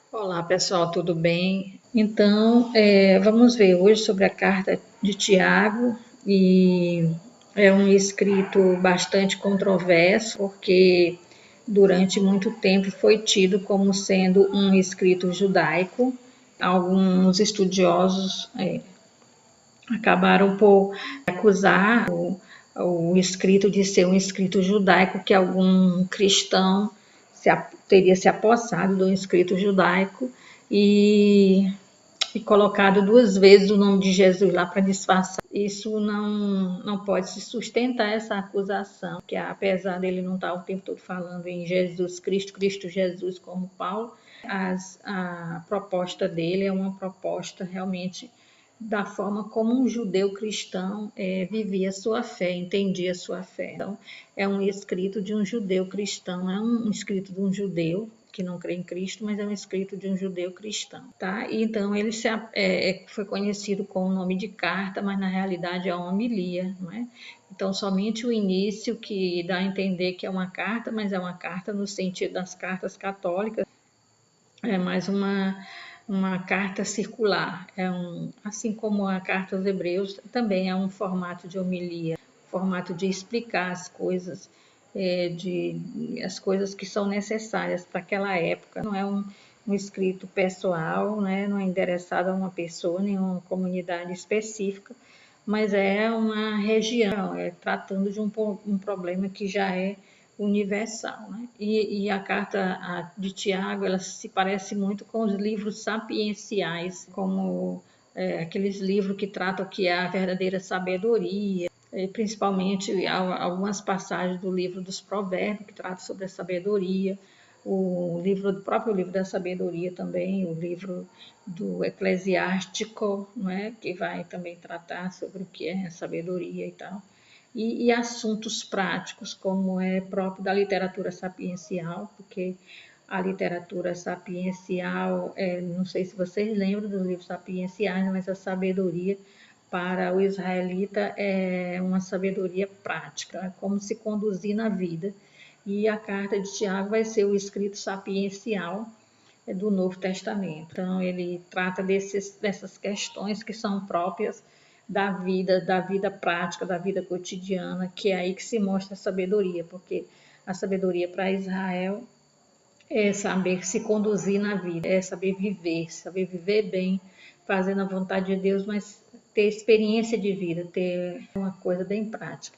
Olá, pessoal, tudo bem? Então, vamos ver hoje sobre a carta de Tiago, e é um escrito bastante controverso, porque durante muito tempo foi tido como sendo um escrito judaico. Alguns estudiosos acabaram por acusar o escrito de ser um escrito judaico, que algum cristão teria se apossado do escrito judaico e, e colocado duas vezes o nome de Jesus lá para disfarçar. Isso não pode se sustentar, essa acusação, que apesar dele não estar o tempo todo falando em Jesus Cristo, Cristo Jesus, como Paulo, a proposta dele é uma proposta realmente da forma como um judeu cristão vivia sua fé, entendia sua fé. Então, é um escrito de um judeu cristão, é um escrito de um judeu que não crê em Cristo, mas é um escrito de um judeu cristão, tá? E então ele foi conhecido com o nome de carta, mas na realidade é uma homilia, não é? Então somente o início que dá a entender que é uma carta, mas é uma carta no sentido das cartas católicas, é mais uma carta circular, assim como a carta aos Hebreus, também é um formato de homilia, formato de explicar as coisas, as coisas que são necessárias para aquela época. Não é um escrito pessoal, né? Não é endereçado a uma pessoa, nem a uma comunidade específica, mas é uma região, tratando de um problema que já é universal, né? E a carta de Tiago, ela se parece muito com os livros sapienciais, como aqueles livros que tratam o que é a verdadeira sabedoria, principalmente algumas passagens do livro dos Provérbios, que tratam sobre a sabedoria, o próprio livro da sabedoria também, o livro do Eclesiástico, não é? Que vai também tratar sobre o que é a sabedoria e tal. E assuntos práticos, como é próprio da literatura sapiencial, porque a literatura sapiencial, não sei se vocês lembram dos livros sapienciais, mas a sabedoria para o israelita é uma sabedoria prática, como se conduzir na vida. E a carta de Tiago vai ser o escrito sapiencial do Novo Testamento. Então, ele trata dessas questões que são próprias da vida prática, da vida cotidiana, que é aí que se mostra a sabedoria, porque a sabedoria para Israel é saber se conduzir na vida, é saber viver bem, fazendo a vontade de Deus, mas ter experiência de vida, ter uma coisa bem prática.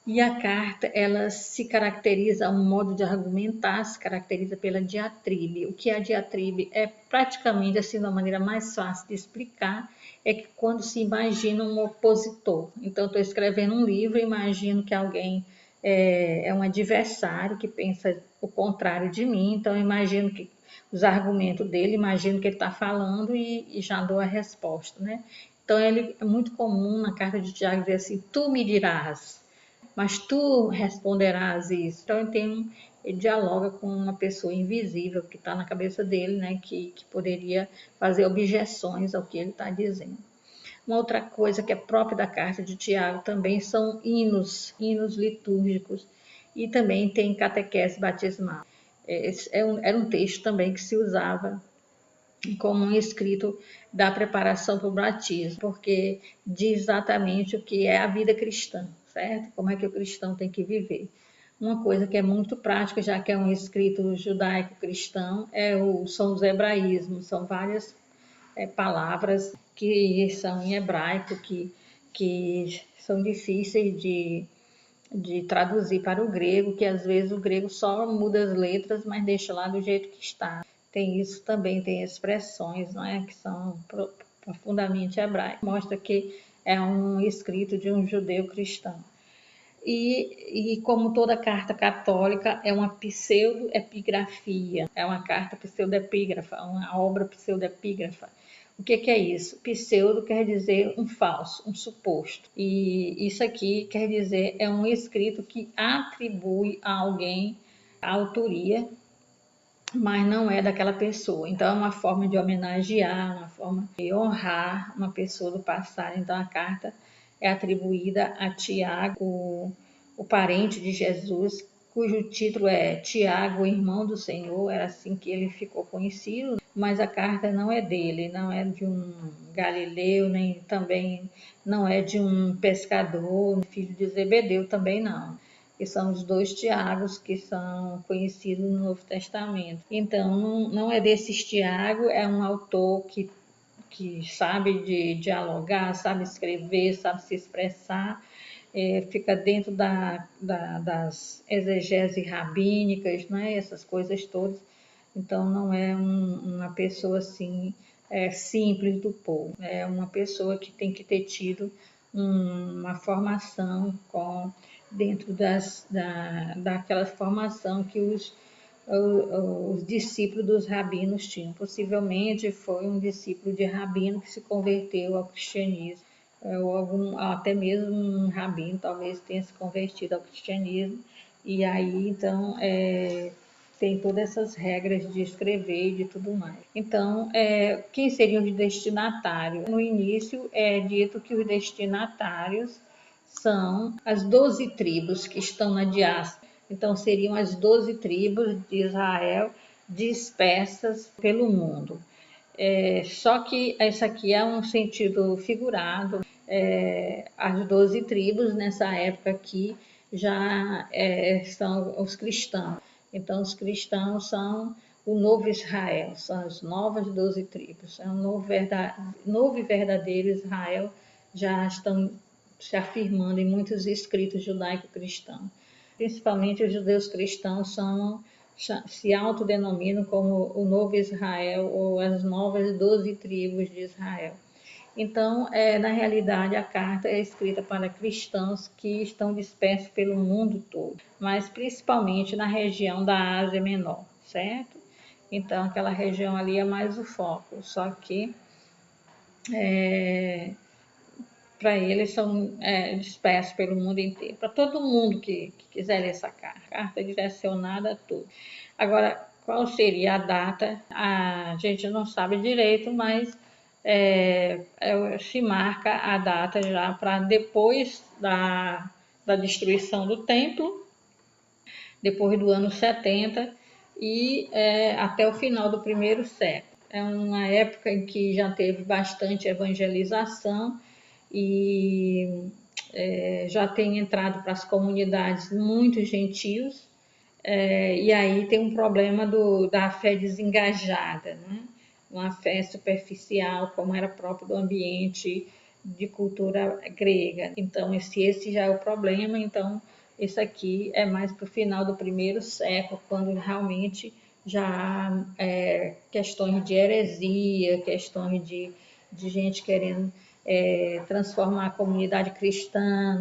E a carta, ela se caracteriza, um modo de argumentar, se caracteriza pela diatribe. O que é a diatribe? É praticamente, assim, da maneira mais fácil de explicar, é que quando se imagina um opositor. Então, estou escrevendo um livro, imagino que alguém é um adversário que pensa o contrário de mim, então imagino que os argumentos dele, imagino que ele está falando e já dou a resposta, né? Então, é muito comum na carta de Tiago dizer assim, tu me dirás, mas tu responderás isso. Então ele dialoga com uma pessoa invisível que está na cabeça dele, né, que poderia fazer objeções ao que ele está dizendo. Uma outra coisa que é própria da carta de Tiago também são hinos litúrgicos, e também tem catequese batismal. Era um texto também que se usava como um escrito da preparação para o batismo, porque diz exatamente o que é a vida cristã, certo? Como é que o cristão tem que viver. Uma coisa que é muito prática, já que é um escrito judaico-cristão, são os hebraísmos, são várias palavras que são em hebraico, que são difíceis de traduzir para o grego, que às vezes o grego só muda as letras, mas deixa lá do jeito que está. Tem isso também, tem expressões, não é, que são profundamente hebraicas. Mostra que é um escrito de um judeu cristão. E como toda carta católica, é uma pseudoepigrafia, é uma carta pseudepígrafa, uma obra pseudepígrafa. O que é isso? Pseudo quer dizer um falso, um suposto. E isso aqui quer dizer é um escrito que atribui a alguém a autoria, mas não é daquela pessoa. Então, é uma forma de homenagear, uma forma de honrar uma pessoa do passado. Então, a carta é atribuída a Tiago, o parente de Jesus, cujo título é Tiago, irmão do Senhor, era assim que ele ficou conhecido, mas a carta não é dele, não é de um galileu, nem também não é de um pescador, filho de Zebedeu, também não. Que são os dois Tiagos que são conhecidos no Novo Testamento. Então, não é desses Tiago, é um autor que sabe dialogar, sabe escrever, sabe se expressar, fica dentro das exegeses rabínicas, né, essas coisas todas. Então, não é uma pessoa assim simples do povo, é uma pessoa que tem que ter tido uma formação dentro daquela formação que os discípulos dos rabinos tinham. Possivelmente foi um discípulo de rabino que se converteu ao cristianismo, ou até mesmo um rabino talvez tenha se convertido ao cristianismo, e aí então tem todas essas regras de escrever e de tudo mais. Então, quem seriam os destinatários? No início é dito que os destinatários são as 12 tribos que estão na diáspora. Então, seriam as 12 tribos de Israel dispersas pelo mundo. Só que isso aqui é um sentido figurado. As 12 tribos, nessa época aqui, já são os cristãos. Então, os cristãos são o novo Israel, são as novas 12 tribos. É um novo e verdadeiro Israel, já estão se afirmando em muitos escritos judaico-cristãos. Principalmente os judeus cristãos se autodenominam como o novo Israel ou as novas 12 tribos de Israel. Então, na realidade, a carta é escrita para cristãos que estão dispersos pelo mundo todo, mas principalmente na região da Ásia Menor, certo? Então, aquela região ali é mais o foco, só que para eles são dispersos pelo mundo inteiro, para todo mundo que quiser ler essa carta. A carta é direcionada a tudo. Agora, qual seria a data? A gente não sabe direito, mas se marca a data já para depois da destruição do templo, depois do ano 70 e até o final do primeiro século. É uma época em que já teve bastante evangelização e já tem entrado para as comunidades muitos gentios, e aí tem um problema da fé desengajada, né? Uma fé superficial, como era próprio do ambiente de cultura grega. Então, esse já é o problema. Então, esse aqui é mais para o final do primeiro século, quando realmente já há questões de heresia, questões de gente querendo transformar a comunidade cristã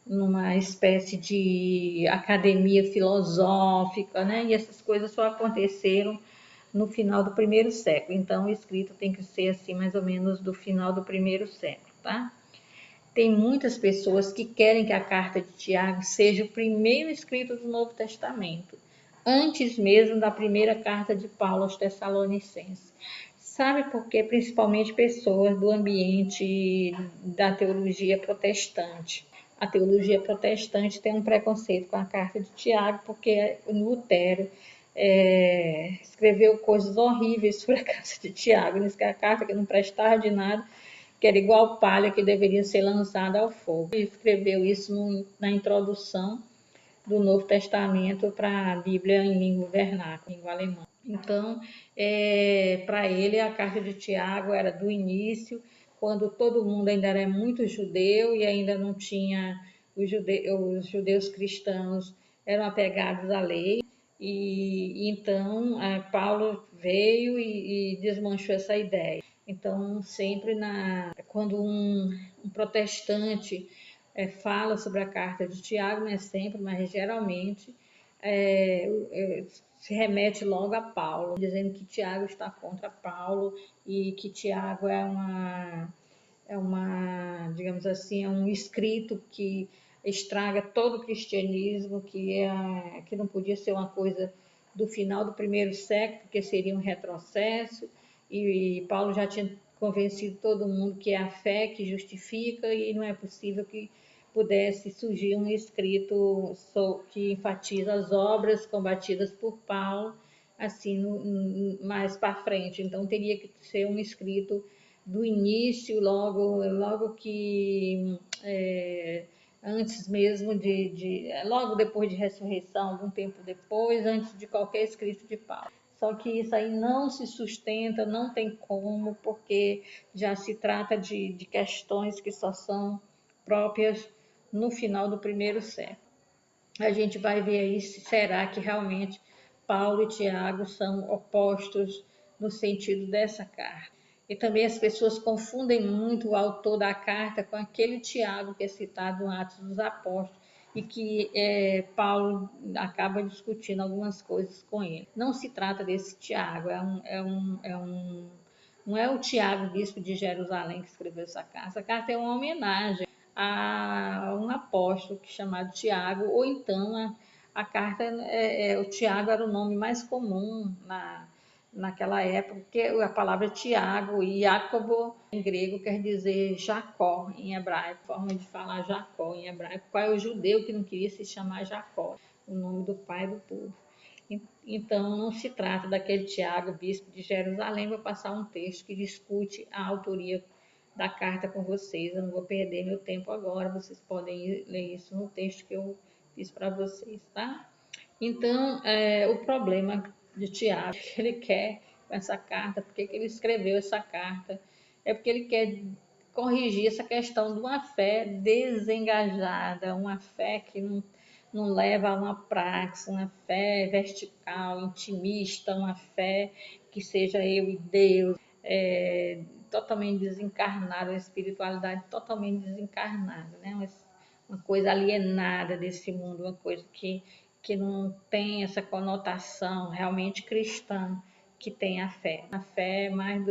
numa espécie de academia filosófica, né? E essas coisas só aconteceram no final do primeiro século. Então, o escrito tem que ser assim, mais ou menos do final do primeiro século, tá? Tem muitas pessoas que querem que a carta de Tiago seja o primeiro escrito do Novo Testamento, antes mesmo da primeira carta de Paulo aos Tessalonicenses. Sabe por quê? Principalmente pessoas do ambiente da teologia protestante. A teologia protestante tem um preconceito com a carta de Tiago, porque Lutero escreveu coisas horríveis sobre a carta de Tiago, disse que a carta que não prestava de nada, que era igual palha que deveria ser lançada ao fogo. Ele escreveu isso na introdução do Novo Testamento para a Bíblia em língua vernácula, língua alemã. Então, para ele, a carta de Tiago era do início, quando todo mundo ainda era muito judeu e ainda não tinha os judeus cristãos eram apegados à lei. E então Paulo veio e desmanchou essa ideia. Então, sempre quando um protestante fala sobre a carta de Tiago, não é sempre, mas geralmente se remete logo a Paulo, dizendo que Tiago está contra Paulo e que Tiago digamos assim, é um escrito que estraga todo o cristianismo, que não podia ser uma coisa do final do primeiro século, porque seria um retrocesso, e Paulo já tinha convencido todo mundo que é a fé que justifica e não é possível que pudesse surgir um escrito que enfatiza as obras combatidas por Paulo, assim, mais para frente. Então, teria que ser um escrito do início, logo que antes mesmo logo depois de ressurreição, algum tempo depois, antes de qualquer escrito de Paulo. Só que isso aí não se sustenta, não tem como, porque já se trata de questões que só são próprias no final do primeiro século. A gente vai ver aí se será que realmente Paulo e Tiago são opostos no sentido dessa carta. E também as pessoas confundem muito o autor da carta com aquele Tiago que é citado no Atos dos Apóstolos e que Paulo acaba discutindo algumas coisas com ele. Não se trata desse Tiago, não é o Tiago, bispo de Jerusalém, que escreveu essa carta. Essa carta é uma homenagem a um apóstolo chamado Tiago, ou então a carta, o Tiago era o nome mais comum naquela época, porque a palavra Tiago e Jacobo em grego quer dizer Jacó em hebraico, forma de falar Jacó em hebraico. Qual é o judeu que não queria se chamar Jacó, o nome do pai do povo? Então, não se trata daquele Tiago, bispo de Jerusalém. Vou passar um texto que discute a autoria da carta com vocês. Eu não vou perder meu tempo agora, vocês podem ler isso no texto que eu fiz para vocês, tá? Então, o problema de Tiago, que ele quer com essa carta, porque que ele escreveu essa carta, é porque ele quer corrigir essa questão de uma fé desengajada, uma fé que não leva a uma praxe, uma fé vertical, intimista, uma fé que seja eu e Deus, totalmente desencarnada, uma espiritualidade totalmente desencarnada, né? Uma coisa alienada desse mundo, uma coisa que não tem essa conotação realmente cristã que tem a fé. A fé é mais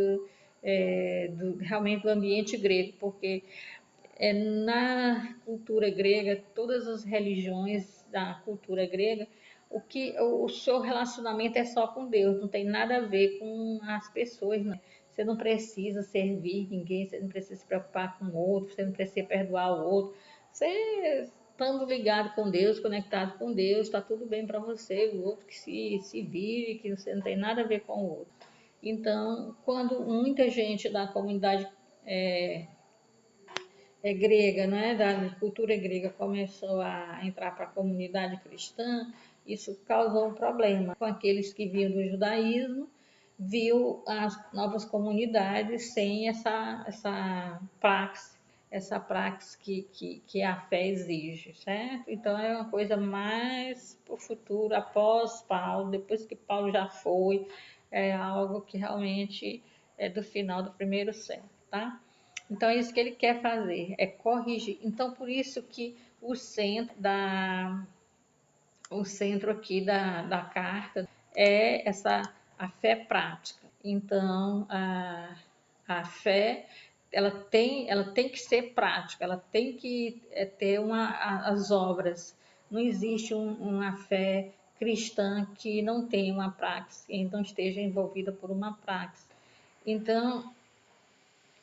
realmente do ambiente grego, porque na cultura grega, todas as religiões da cultura grega, o seu relacionamento é só com Deus, não tem nada a ver com as pessoas, não. Você não precisa servir ninguém, você não precisa se preocupar com o outro, você não precisa perdoar o outro. Você estando ligado com Deus, conectado com Deus, está tudo bem para você, o outro que se vire, que você não tem nada a ver com o outro. Então, quando muita gente da comunidade grega, né, da cultura grega, começou a entrar para a comunidade cristã, isso causou um problema com aqueles que vinham do judaísmo, viu as novas comunidades sem essa praxe que a fé exige, certo? Então é uma coisa mais para o futuro, após Paulo, depois que Paulo já foi, é algo que realmente é do final do primeiro século, tá? Então, é isso que ele quer fazer, é corrigir. Então, por isso que o centro aqui da carta é a fé prática. Então, a fé, ela tem que ser prática, ela tem que ter as obras. Não existe uma fé cristã que não tenha uma praxe, então esteja envolvida por uma praxe. Então,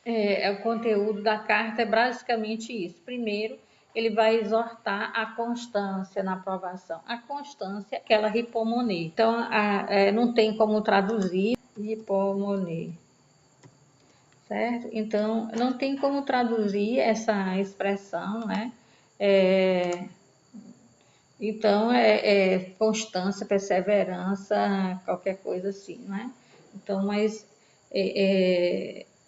o conteúdo da carta é basicamente isso. Primeiro, ele vai exortar a constância na aprovação. A constância é aquela hipomoné. Então, não tem como traduzir hipomoné, certo? Então, não tem como traduzir essa expressão, né? Então, constância, perseverança, qualquer coisa assim, né? Então, mas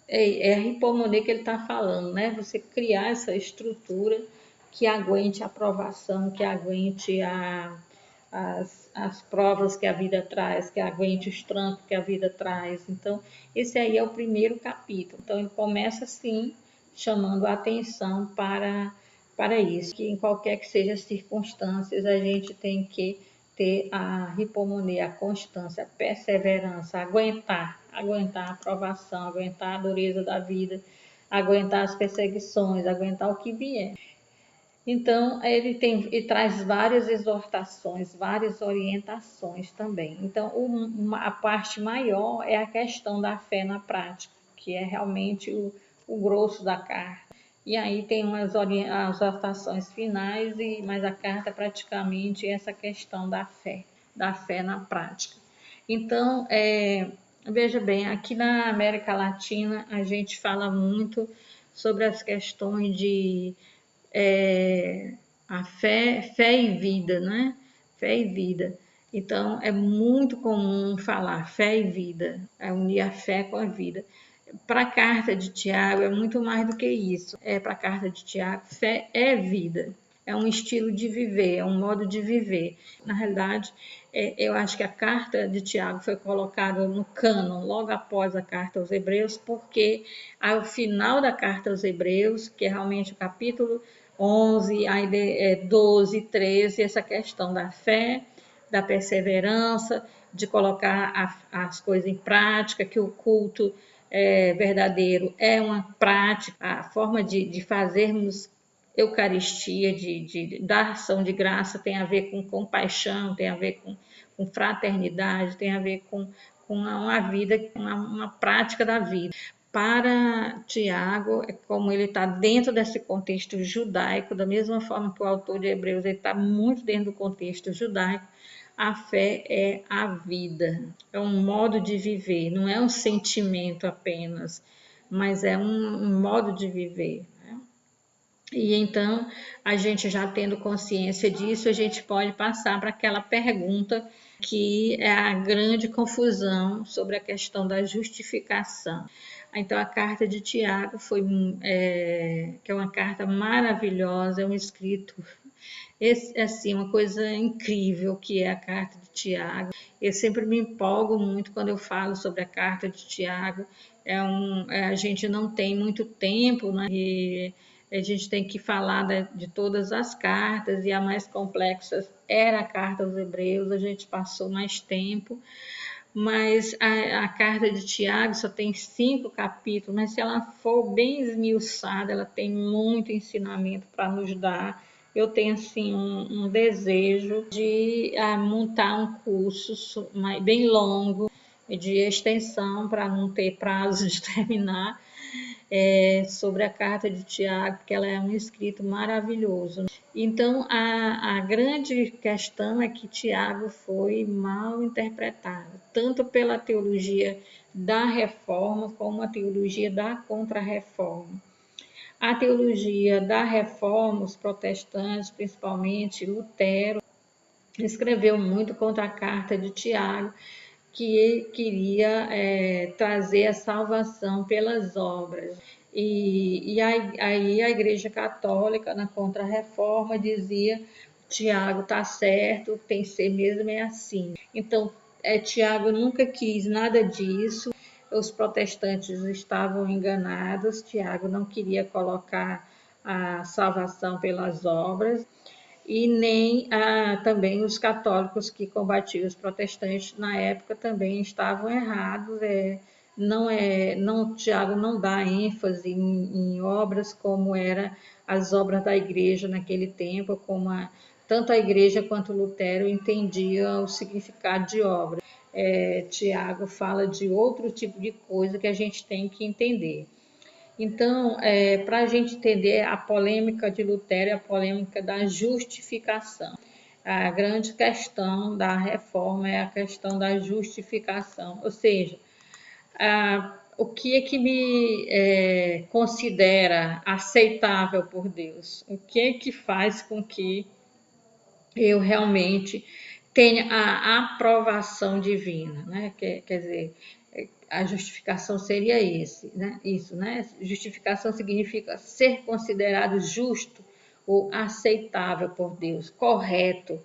a hipomoné que ele está falando, né? Você criar essa estrutura que aguente a aprovação, que aguente as provas que a vida traz, que aguente os trancos que a vida traz. Então, esse aí é o primeiro capítulo. Então, ele começa assim, chamando a atenção para isso, que em qualquer que seja as circunstâncias, a gente tem que ter a hipomoné, a constância, a perseverança, aguentar a aprovação, aguentar a dureza da vida, aguentar as perseguições, aguentar o que vier. Então, ele traz várias exortações, várias orientações também. Então, a parte maior é a questão da fé na prática, que é realmente o grosso da carta. e aí tem as orientações finais, mas a carta praticamente é essa questão da fé na prática. Então, veja bem, aqui na América Latina a gente fala muito sobre as questões de a fé e vida, né? Fé e vida. Então, é muito comum falar fé e vida, unir a fé com a vida. Para a carta de Tiago é muito mais do que isso. Para a carta de Tiago, fé é vida, é um estilo de viver, é um modo de viver. Na realidade, eu acho que a carta de Tiago foi colocada no cânon logo após a carta aos Hebreus, porque ao final da carta aos Hebreus, que é realmente o capítulo 11, aí 12, 13, essa questão da fé, da perseverança, de colocar as coisas em prática, que o culto verdadeiro é uma prática, a forma de fazermos Eucaristia, de dar ação de graça, tem a ver com compaixão, tem a ver com fraternidade, tem a ver com uma vida, uma prática da vida. Para Tiago, como ele está dentro desse contexto judaico, da mesma forma que o autor de Hebreus está muito dentro do contexto judaico, a fé é a vida, é um modo de viver, não é um sentimento apenas, mas é um modo de viver. Né? E então, a gente já tendo consciência disso, a gente pode passar para aquela pergunta que é a grande confusão sobre a questão da justificação. Então, a carta de Tiago que é uma carta maravilhosa, é um escrito assim, uma coisa incrível que é a carta de Tiago. Eu sempre me empolgo muito quando eu falo sobre a carta de Tiago. A gente não tem muito tempo, né? E a gente tem que falar de todas as cartas, e a mais complexa era a carta aos Hebreus, a gente passou mais tempo. Mas a carta de Tiago só tem 5 capítulos, mas se ela for bem esmiuçada, ela tem muito ensinamento para nos dar. Eu tenho assim um desejo de montar um curso bem longo, de extensão, para não ter prazo de terminar, sobre a carta de Tiago, porque ela é um escrito maravilhoso. Então, a grande questão é que Tiago foi mal interpretado, tanto pela teologia da reforma como a teologia da contra-reforma. A teologia da reforma, os protestantes, principalmente Lutero, escreveu muito contra a carta de Tiago, que ele queria trazer a salvação pelas obras. E aí a Igreja Católica, na Contra-Reforma, dizia: Tiago está certo, tem que ser mesmo assim. Então, Tiago nunca quis nada disso, os protestantes estavam enganados, Tiago não queria colocar a salvação pelas obras, e nem também os católicos que combatiam os protestantes na época também estavam errados. Tiago não dá ênfase em obras como eram as obras da igreja naquele tempo, como tanto a igreja quanto Lutero entendiam o significado de obra. Tiago fala de outro tipo de coisa que a gente tem que entender. Então, para a gente entender a polêmica de Lutero, a polêmica da justificação. A grande questão da reforma é a questão da justificação, ou seja, o que é que me considera aceitável por Deus? O que é que faz com que eu realmente tenha a aprovação divina, né? Quer dizer, a justificação seria isso, né? Justificação significa ser considerado justo ou aceitável por Deus, correto,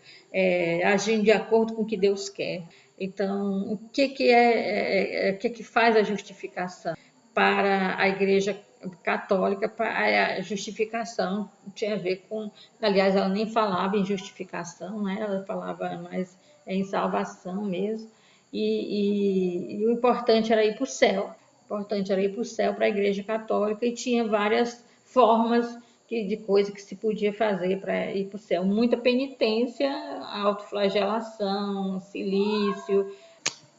agindo de acordo com o que Deus quer. Então, o que faz a justificação? Para a Igreja Católica, a justificação tinha a ver com... Aliás, ela nem falava em justificação, né? Ela falava mais em salvação mesmo. E o importante era ir para o céu. O importante era ir para o céu para a Igreja Católica, e tinha várias formas de coisa que se podia fazer para ir para o céu. Muita penitência, autoflagelação, silício,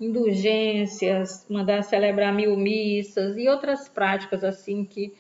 indulgências, mandar celebrar 1000 missas e outras práticas assim que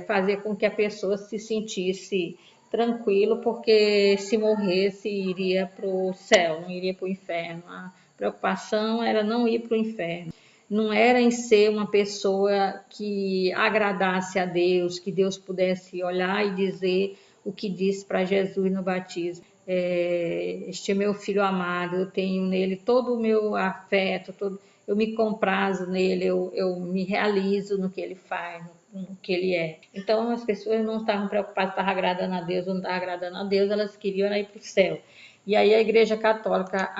fazer com que a pessoa se sentisse tranquilo, porque se morresse iria para o céu, não iria para o inferno. A preocupação era não ir para o inferno. Não era em ser uma pessoa que agradasse a Deus, que Deus pudesse olhar e dizer o que disse para Jesus no batismo. Este é meu filho amado, eu tenho nele todo o meu afeto, eu me comprazo nele, eu me realizo no que ele faz, no que ele é. Então as pessoas não estavam preocupadas se estava agradando a Deus ou não estava agradando a Deus, elas queriam ir para o céu. E aí a Igreja Católica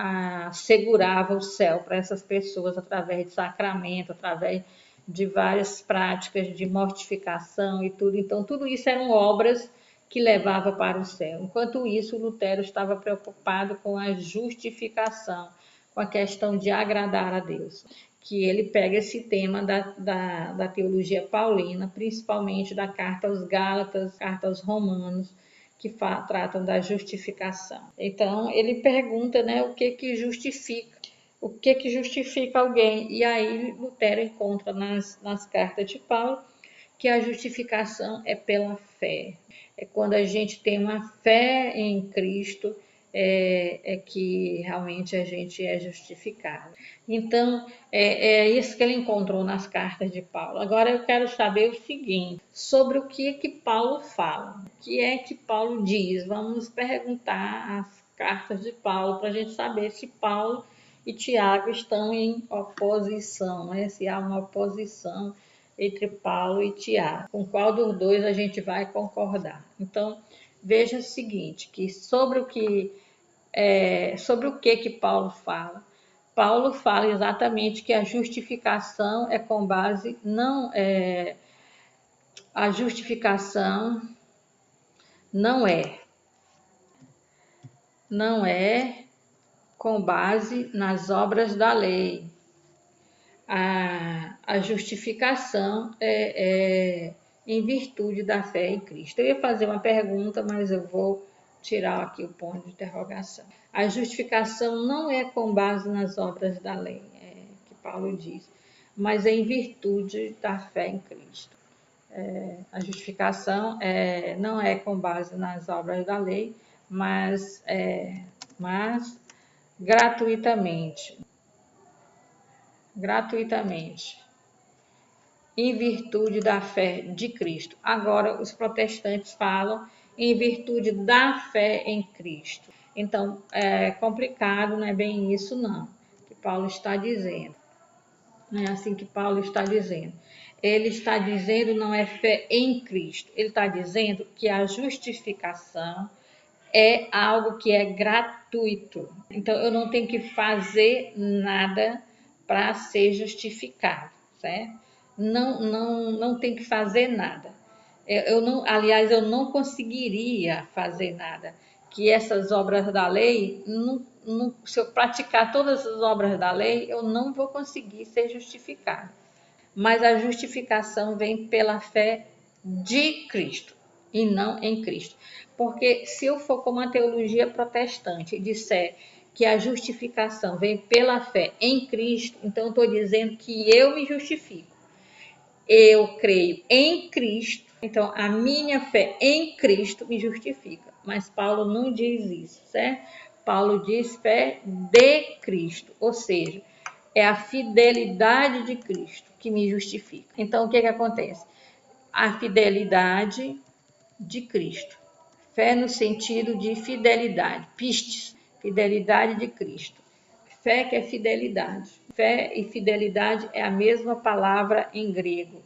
assegurava o céu para essas pessoas através de sacramento, através de várias práticas de mortificação e tudo. Então tudo isso eram obras que levava para o céu. Enquanto isso, Lutero estava preocupado com a justificação, com a questão de agradar a Deus. Que ele pega esse tema da teologia paulina, principalmente da carta aos Gálatas, carta aos Romanos, que tratam da justificação. Então, ele pergunta, né, o que justifica. O que justifica alguém? E aí, Lutero encontra nas cartas de Paulo que a justificação é pela fé. É quando a gente tem uma fé em Cristo, que realmente a gente é justificado. Então, é isso que ele encontrou nas cartas de Paulo. Agora eu quero saber o seguinte, sobre o que Paulo fala. O que é que Paulo diz? Vamos perguntar as cartas de Paulo para a gente saber se Paulo e Tiago estão em oposição, né? Se há uma oposição entre Paulo e Tiago, com qual dos dois a gente vai concordar. Então, veja o seguinte, que sobre o que Paulo fala. Paulo fala exatamente que a justificação é com base, a justificação não é com base nas obras da lei. A justificação é em virtude da fé em Cristo. Eu ia fazer uma pergunta, mas eu vou tirar aqui o ponto de interrogação. A justificação não é com base nas obras da lei, que Paulo diz, mas é em virtude da fé em Cristo. A justificação não é com base nas obras da lei, mas gratuitamente, em virtude da fé de Cristo. Agora, os protestantes falam em virtude da fé em Cristo. Então, é complicado, não é bem isso não, que Paulo está dizendo. Não é assim que Paulo está dizendo. Ele está dizendo não é fé em Cristo. Ele está dizendo que a justificação é algo que é gratuito. Então, eu não tenho que fazer nada para ser justificado, certo? Não tem que fazer nada. Aliás, eu não conseguiria fazer nada. Que essas obras da lei, se eu praticar todas as obras da lei, eu não vou conseguir ser justificado. Mas a justificação vem pela fé de Cristo e não em Cristo. Porque se eu for como a teologia protestante e disser que a justificação vem pela fé em Cristo, então eu estou dizendo que eu me justifico. Eu creio em Cristo, então a minha fé em Cristo me justifica. Mas Paulo não diz isso, certo? Paulo diz fé de Cristo, ou seja, é a fidelidade de Cristo que me justifica. Então o que acontece? A fidelidade de Cristo. Fé no sentido de fidelidade, pistes, fidelidade de Cristo. Fé que é fidelidade. Fé e fidelidade é a mesma palavra em grego.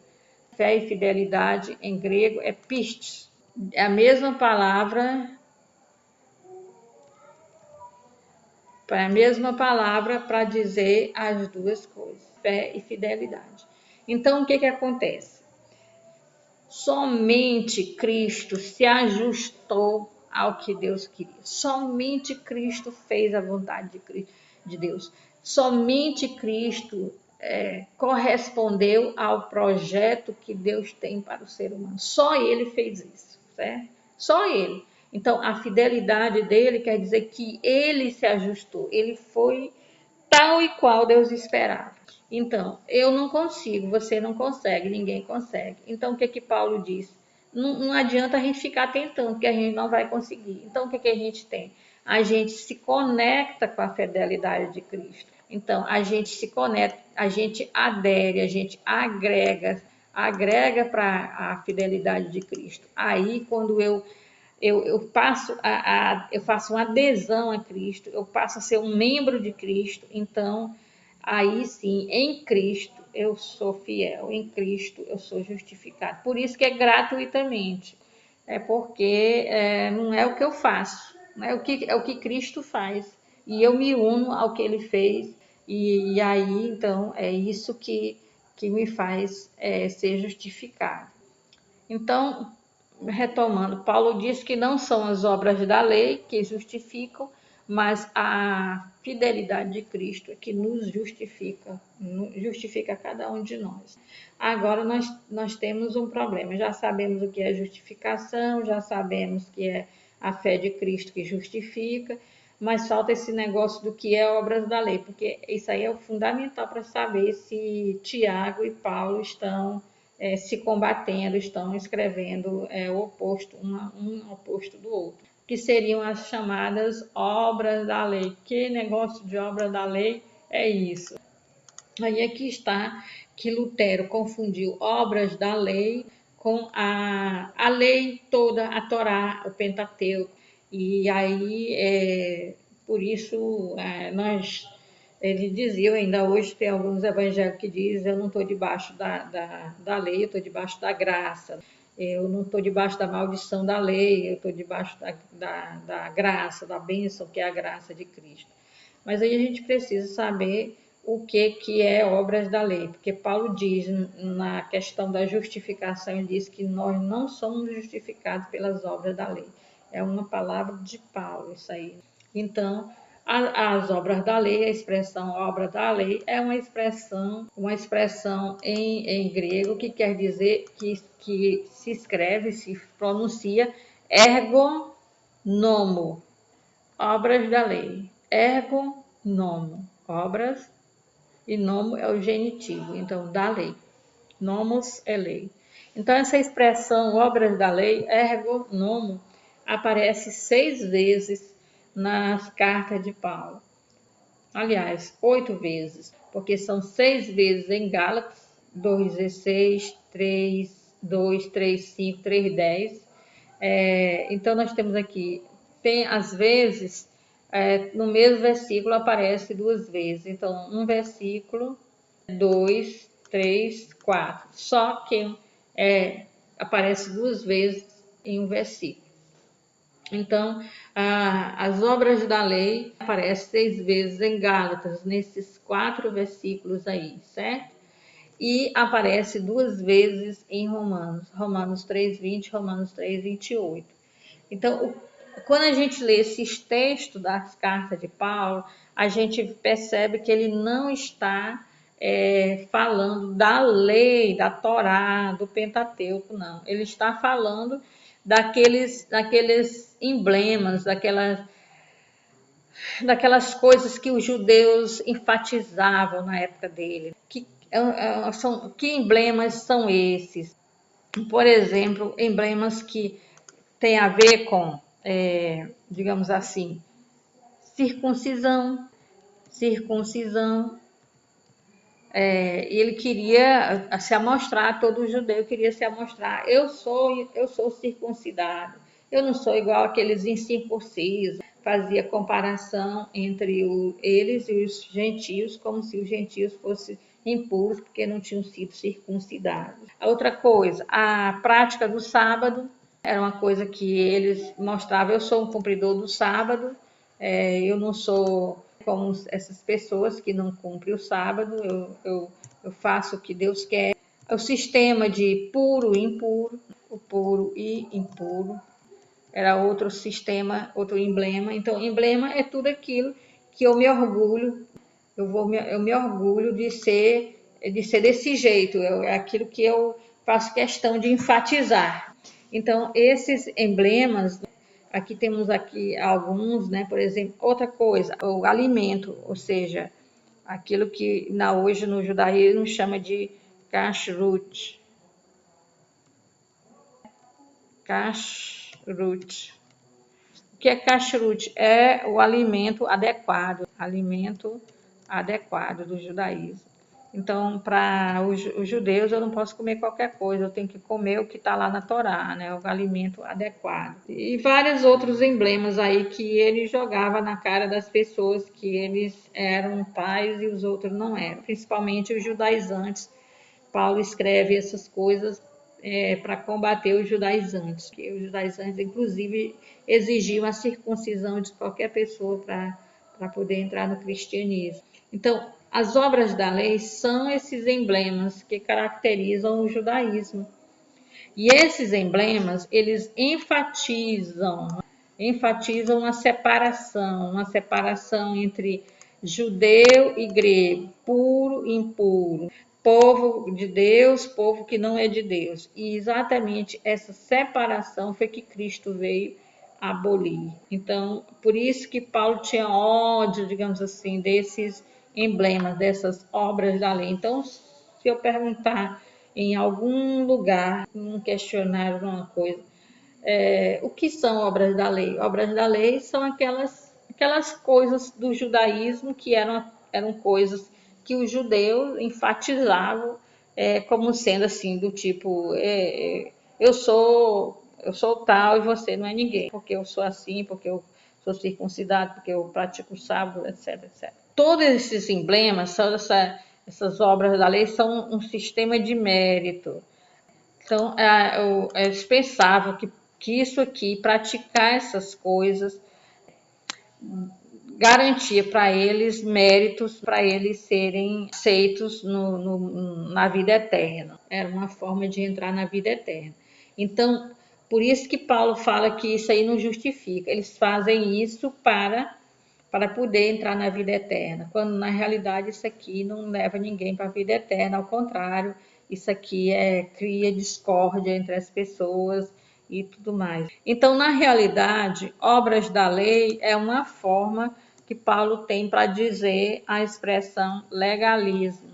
Fé e fidelidade em grego é pistes. É a mesma palavra para dizer as duas coisas, fé e fidelidade. Então, o que acontece? Somente Cristo se ajustou ao que Deus queria. Somente Cristo fez a vontade de Deus. Somente Cristo correspondeu ao projeto que Deus tem para o ser humano. Só Ele fez isso, certo? Só Ele. Então, a fidelidade dele quer dizer que Ele se ajustou. Ele foi tal e qual Deus esperava. Então, eu não consigo, você não consegue, ninguém consegue. Então, o que que Paulo diz? Não adianta a gente ficar tentando, porque a gente não vai conseguir. Então, o que que a gente tem? A gente se conecta com a fidelidade de Cristo. Então, a gente se conecta, a gente adere, a gente agrega para a fidelidade de Cristo. Aí, quando eu faço uma adesão a Cristo, eu passo a ser um membro de Cristo, então aí sim, em Cristo eu sou fiel, em Cristo eu sou justificado. Por isso que é gratuitamente, é porque não é o que eu faço, não é o que Cristo faz, e eu me uno ao que Ele fez, e aí então é isso que me faz ser justificado. Então, retomando, Paulo diz que não são as obras da lei que justificam, mas a fidelidade de Cristo é que nos justifica, justifica cada um de nós. Agora nós temos um problema, já sabemos o que é justificação, já sabemos que é a fé de Cristo que justifica, mas falta esse negócio do que é obras da lei, porque isso aí é o fundamental para saber se Tiago e Paulo estão se combatendo, estão escrevendo o oposto, um oposto do outro, que seriam as chamadas obras da lei. Que negócio de obra da lei é isso? Aí é que está que Lutero confundiu obras da lei com a lei toda, a Torá, o Pentateuco. E aí, por isso, ele dizia, ainda hoje tem alguns evangélicos que dizem, eu não estou debaixo da lei, eu estou debaixo da graça. Eu não estou debaixo da maldição da lei, eu estou debaixo da graça, da bênção, que é a graça de Cristo. Mas aí a gente precisa saber o que é obras da lei, porque Paulo diz na questão da justificação, ele diz que nós não somos justificados pelas obras da lei. É uma palavra de Paulo isso aí. Então, as obras da lei, a expressão obra da lei, é uma expressão em grego que quer dizer que se escreve, se pronuncia ergo nomo, obras da lei. Ergo nomo, obras, e nomo é o genitivo, então da lei. Nomos é lei. Então essa expressão obras da lei, ergo nomo, aparece 6 vezes nas cartas de Paulo. Aliás, 8 vezes, porque são 6 vezes em Gálatas, 2,16, 3, 2, 3, 5, 3, 10. Então nós temos aqui, tem às vezes, no mesmo versículo aparece 2 vezes. Então, um versículo, 2, 3, 4. Só que aparece 2 vezes em um versículo. Então, as obras da lei aparecem 6 vezes em Gálatas, nesses 4 versículos aí, certo? E aparece 2 vezes em Romanos, Romanos 3:20, Romanos 3:28. Então, quando a gente lê esses textos das cartas de Paulo, a gente percebe que ele não está falando da lei, da Torá, do Pentateuco, não. Ele está falando daqueles emblemas, daquelas coisas que os judeus enfatizavam na época dele. Que emblemas são esses? Por exemplo, emblemas que têm a ver com, digamos assim, circuncisão. Ele queria se amostrar, todo judeu queria se amostrar. Eu sou circuncidado. Eu não sou igual aqueles incircuncisos. Fazia comparação entre eles e os gentios, como se os gentios fossem impuros porque não tinham sido circuncidados. A outra coisa, a prática do sábado era uma coisa que eles mostravam. Eu sou um cumpridor do sábado, eu não sou como essas pessoas que não cumprem o sábado, eu faço o que Deus quer. O sistema de puro e impuro, o puro e impuro, era outro sistema, outro emblema. Então, emblema é tudo aquilo que eu me orgulho, eu me orgulho de ser desse jeito, é aquilo que eu faço questão de enfatizar. Então, esses emblemas, aqui temos aqui alguns, né? Por exemplo, outra coisa, o alimento, ou seja, aquilo que hoje no judaísmo chama de kashrut. Kashrut. O que é kashrut? É o alimento adequado do judaísmo. Então, para os judeus, eu não posso comer qualquer coisa, eu tenho que comer o que está lá na Torá, né? O alimento adequado. E vários outros emblemas aí que ele jogava na cara das pessoas, que eles eram tais e os outros não eram. Principalmente os judaizantes. Paulo escreve essas coisas para combater os judaizantes, que os judaizantes, inclusive, exigiam a circuncisão de qualquer pessoa para poder entrar no cristianismo. Então, as obras da lei são esses emblemas que caracterizam o judaísmo. E esses emblemas, eles enfatizam uma separação entre judeu e grego, puro e impuro, povo de Deus, povo que não é de Deus. E exatamente essa separação foi que Cristo veio abolir. Então, por isso que Paulo tinha ódio, digamos assim, desses emblemas, dessas obras da lei. Então, se eu perguntar em algum lugar, num questionário, uma coisa, o que são obras da lei? Obras da lei são aquelas coisas do judaísmo que eram coisas que os judeus enfatizavam como sendo assim, do tipo, eu sou tal e você não é ninguém, porque eu sou assim, porque eu sou circuncidado, porque eu pratico o sábado, etc, etc. Todos esses emblemas, essas obras da lei, são um sistema de mérito. Então, eles pensavam que isso aqui, praticar essas coisas, garantia para eles méritos para eles serem aceitos na vida eterna. Era uma forma de entrar na vida eterna. Então, por isso que Paulo fala que isso aí não justifica. Eles fazem isso para poder entrar na vida eterna, quando na realidade isso aqui não leva ninguém para a vida eterna, ao contrário, isso aqui cria discórdia entre as pessoas e tudo mais. Então, na realidade, obras da lei é uma forma que Paulo tem para dizer a expressão legalismo.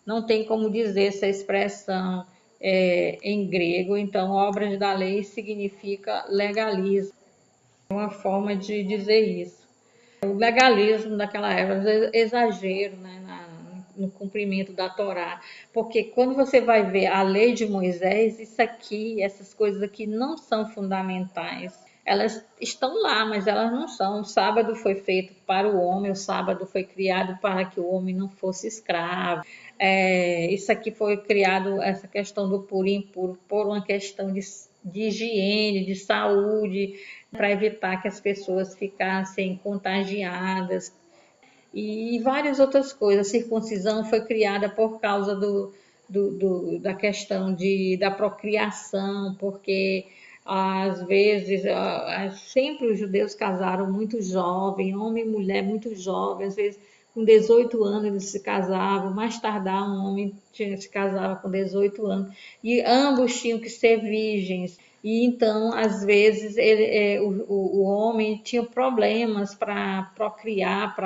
Não tem como dizer essa expressão em grego, então obras da lei significa legalismo. É uma forma de dizer isso. O legalismo daquela época, exagero, né, no cumprimento da Torá, porque quando você vai ver a lei de Moisés, isso aqui, essas coisas aqui não são fundamentais. Elas estão lá, mas elas não são. O sábado foi feito para o homem, o sábado foi criado para que o homem não fosse escravo. Isso aqui foi criado, essa questão do puro e impuro, por uma questão de higiene, de saúde, para evitar que as pessoas ficassem contagiadas e várias outras coisas. A circuncisão foi criada por causa da questão da procriação, porque às vezes sempre os judeus casaram muito jovem, homem e mulher muito jovem, às vezes com 18 anos eles se casavam, mais tardar um homem se casava com 18 anos, e ambos tinham que ser virgens. E então, às vezes, o homem tinha problemas para procriar,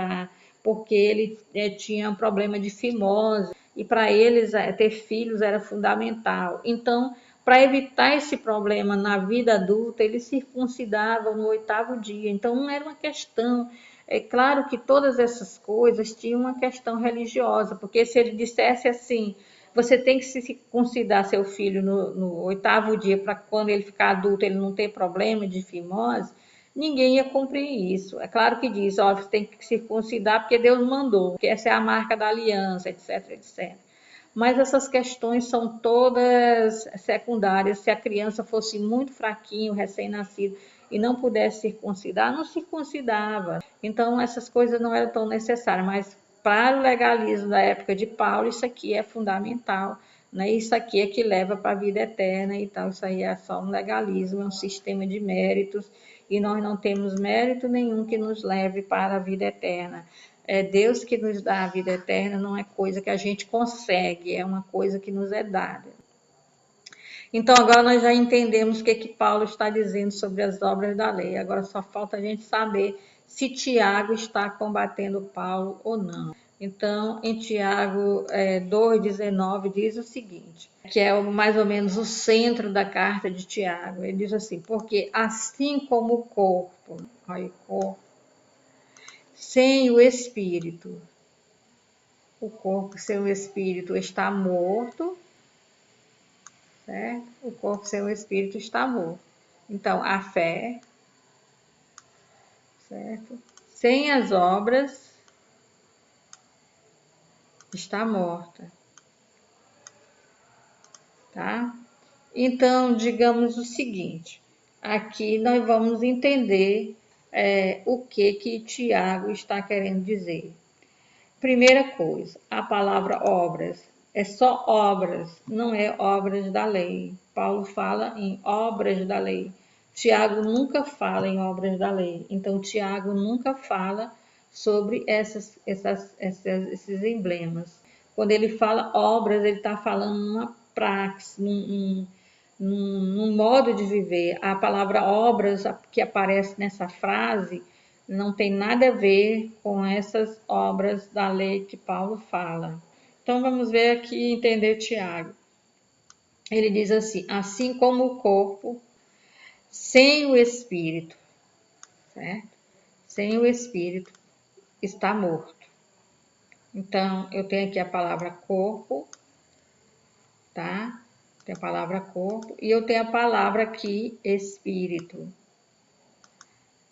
porque ele tinha um problema de fimose, e para eles ter filhos era fundamental. Então, para evitar esse problema na vida adulta, eles circuncidavam no 8º dia. Então, não era uma questão. É claro que todas essas coisas tinham uma questão religiosa, porque se ele dissesse assim, você tem que circuncidar seu filho no 8º dia para quando ele ficar adulto ele não ter problema de fimose, ninguém ia cumprir isso. É claro que diz, ó, você tem que circuncidar porque Deus mandou, que essa é a marca da aliança, etc, etc. Mas essas questões são todas secundárias. Se a criança fosse muito fraquinho, recém-nascido, e não pudesse circuncidar, não circuncidava. Então, essas coisas não eram tão necessárias, mas para o legalismo da época de Paulo, isso aqui é fundamental, né? Isso aqui é que leva para a vida eterna e tal. Isso aí é só um legalismo, é um sistema de méritos, e nós não temos mérito nenhum que nos leve para a vida eterna. É Deus que nos dá a vida eterna, não é coisa que a gente consegue, é uma coisa que nos é dada. Então, agora nós já entendemos o que Paulo está dizendo sobre as obras da lei. Agora só falta a gente saber se Tiago está combatendo Paulo ou não. Então, em Tiago 2,19 diz o seguinte, que é mais ou menos o centro da carta de Tiago. Ele diz assim, porque assim como o corpo, sem o espírito, o corpo sem o espírito está morto, certo? O corpo sem o espírito está morto. Então, a fé, certo? Sem as obras, está morta, tá? Então, digamos o seguinte, aqui nós vamos entender o que Tiago está querendo dizer. Primeira coisa, a palavra obras é só obras, não é obras da lei. Paulo fala em obras da lei. Tiago nunca fala em obras da lei. Então, Tiago nunca fala sobre esses emblemas. Quando ele fala obras, ele está falando numa praxe, num modo de viver. A palavra obras que aparece nessa frase não tem nada a ver com essas obras da lei que Paulo fala. Então vamos ver aqui, entender Tiago. Ele diz assim, assim como o corpo sem o espírito, certo? Sem o espírito está morto. Então eu tenho aqui a palavra corpo, tá? Tem a palavra corpo e eu tenho a palavra aqui espírito.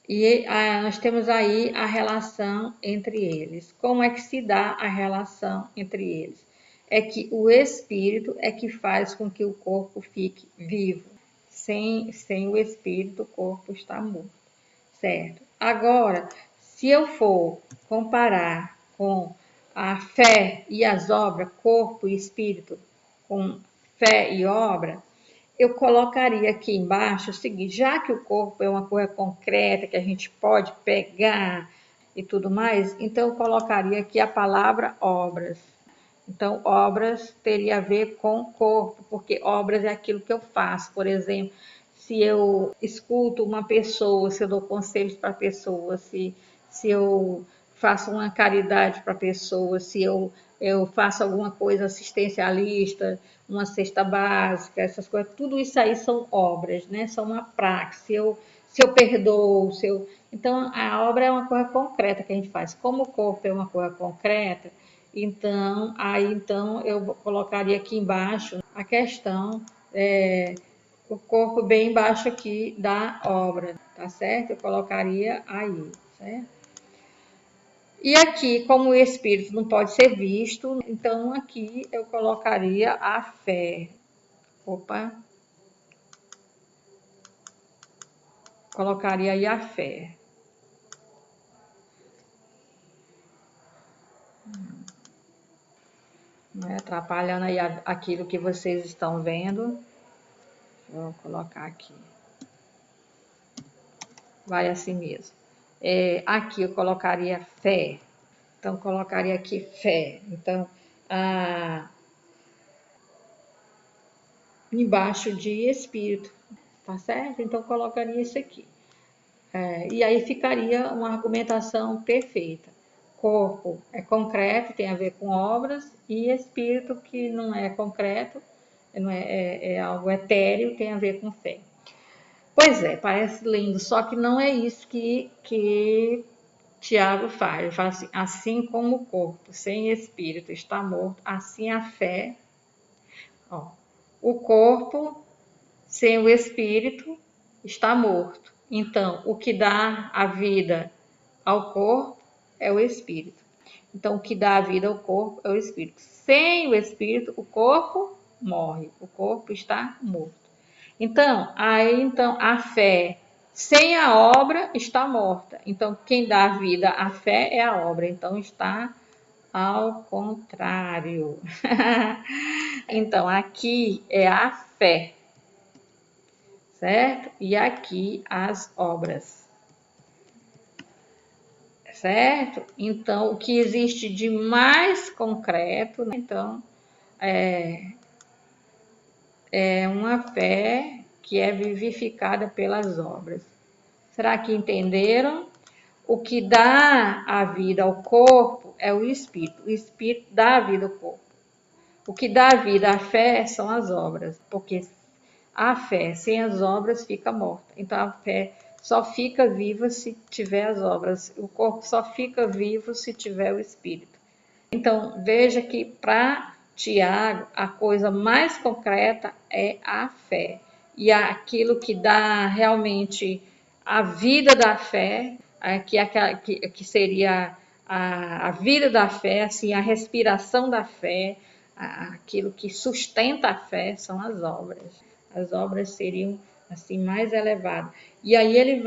E nós temos aí a relação entre eles. Como é que se dá a relação entre eles? É que o espírito é que faz com que o corpo fique vivo. Sem o espírito, o corpo está morto. Certo? Agora, se eu for comparar com a fé e as obras, corpo e espírito, com fé e obra, eu colocaria aqui embaixo o seguinte, já que o corpo é uma coisa concreta que a gente pode pegar e tudo mais, então eu colocaria aqui a palavra obras. Então, obras teria a ver com corpo, porque obras é aquilo que eu faço. Por exemplo, se eu escuto uma pessoa, se eu dou conselhos para a pessoa, se eu faço uma caridade para a pessoa, se eu faço alguma coisa assistencialista, uma cesta básica, essas coisas, tudo isso aí são obras, né? São uma praxe. Se eu perdoo, Então, a obra é uma coisa concreta que a gente faz. Como o corpo é uma coisa concreta, então eu colocaria aqui embaixo a questão, o corpo bem embaixo aqui da obra, tá certo? Eu colocaria aí, certo? E aqui, como o espírito não pode ser visto, então aqui eu colocaria a fé. Opa! Colocaria aí a fé. Né? Atrapalhando aí aquilo que vocês estão vendo. Vou colocar aqui. Vai assim mesmo. Aqui eu colocaria fé. Então, colocaria aqui fé. Então, embaixo de espírito, tá certo? Então, colocaria isso aqui. E aí ficaria uma argumentação perfeita. Corpo é concreto, tem a ver com obras, e espírito, que não é concreto, não é algo etéreo, tem a ver com fé. Pois é, parece lindo, só que não é isso que Tiago fala. Ele fala assim como o corpo sem espírito está morto, assim a fé. Ó, o corpo sem o espírito está morto. Então, o que dá a vida ao corpo é o espírito. Então, o que dá a vida ao corpo é o espírito. Sem o espírito, o corpo morre. O corpo está morto. Então, a fé sem a obra está morta. Então, quem dá a vida à fé é a obra. Então, está ao contrário. Então, aqui é a fé, certo? E aqui as obras, certo? Então, o que existe de mais concreto, né? Então, é uma fé que é vivificada pelas obras. Será que entenderam? O que dá a vida ao corpo é o Espírito dá a vida ao corpo. O que dá a vida à fé são as obras, porque a fé sem as obras fica morta. Então a fé só fica viva se tiver as obras. O corpo só fica vivo se tiver o Espírito. Então veja que para Tiago a coisa mais concreta é a fé. E aquilo que dá realmente a vida da fé, que seria a vida da fé, assim, a respiração da fé, aquilo que sustenta a fé são as obras. As obras seriam assim mais elevadas. E aí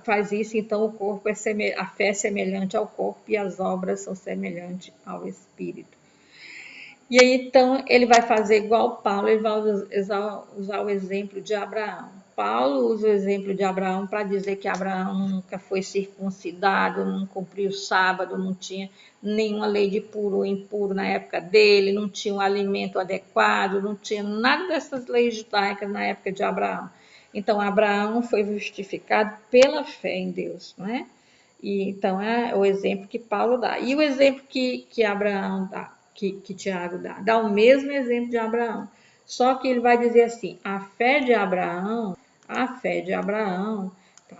faz isso, então o corpo a fé é semelhante ao corpo e as obras são semelhantes ao Espírito. E aí, então, ele vai fazer igual Paulo, ele vai usar o exemplo de Abraão. Paulo usa o exemplo de Abraão para dizer que Abraão nunca foi circuncidado, não cumpriu o sábado, não tinha nenhuma lei de puro ou impuro na época dele, não tinha um alimento adequado, não tinha nada dessas leis judaicas na época de Abraão. Então, Abraão foi justificado pela fé em Deus, não é? E, então, é o exemplo que Paulo dá. E o exemplo que Abraão dá, que Tiago dá o mesmo exemplo de Abraão. Só que ele vai dizer assim, a fé de Abraão, tá